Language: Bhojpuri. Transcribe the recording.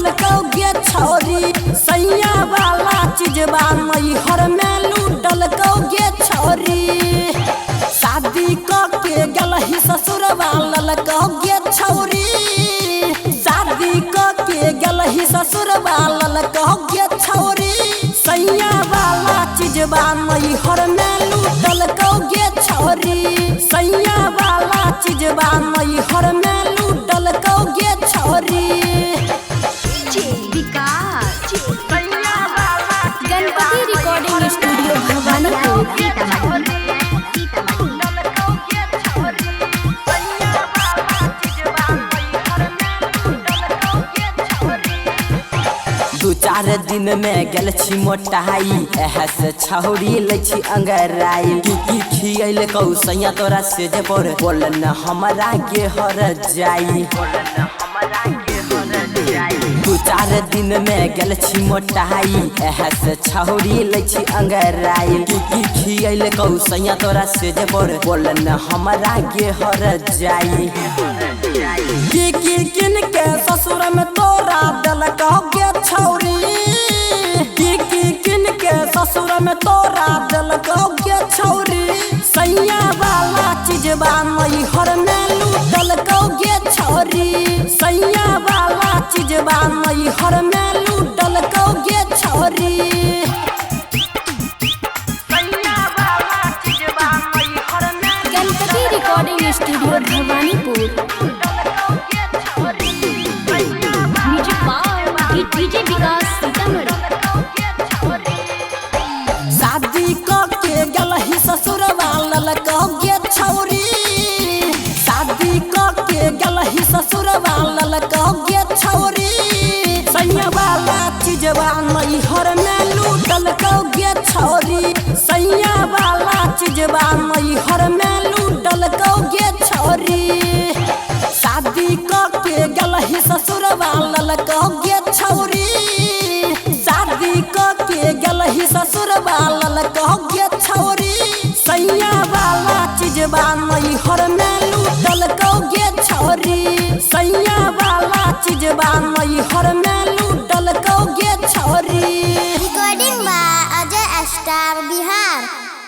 लूटल कौगे छौरी सैया वाला चीजबा मैहर में लूटल कौगे छौरी शादी के गलही ससुर वाला कौगे छौरी शादी के गलही ससुर वाला कौगे छौरी सैया वाला चीजबा मैहर में लूटल कौगे छौरी सैया वाला चीजबा मैहर में लूटल कौगे छौरी गणपति रिकॉर्डिंग स्टूडियो भवानीपुर। दू चार दिन में गल छी मोटाई एह से छौरी ले छी अंगराई की खियल कौ सैया तोरा से जे पर बोलन हमरा के हर जाई दू चार दिन में गल छी मोटाई एह से छौरी ले छी अंगराई की खियल कौ सैया तोरा से जे पर बोलन हमरा के हर जाई की किन के ससुर में तोरा दल कौगे छौरी की किन के ससुर में तोरा दल कौगे छौरी सैया वाला चीजबा मैहर में लूटल कौगे छौरी सैया वाला चीजबा मैहर में लूटल कौगे छौरी Ganpati recording studio Bhawanipur. DJ Vikas Sitamarhi. शादी के गलही ससुर वाला कौगे छौरी शादी के गलही ससुर वाला कौगे छौरी सैया वाला चीजबा मैहर में लूटल कौगे छौरी सैया वाला चीजबा मैहर में लूटल कौगे छौरी शादी के गलही ससुर वाला कौगे छौरी शादी के गलही ससुर वाला कौगे छौरी सैया वाला चीजबा मैहर में लूटल कौगे छौरी सैया वाला चीजबा मैहर में लूटल कौगे छौरी recording by Ajay star Bihar.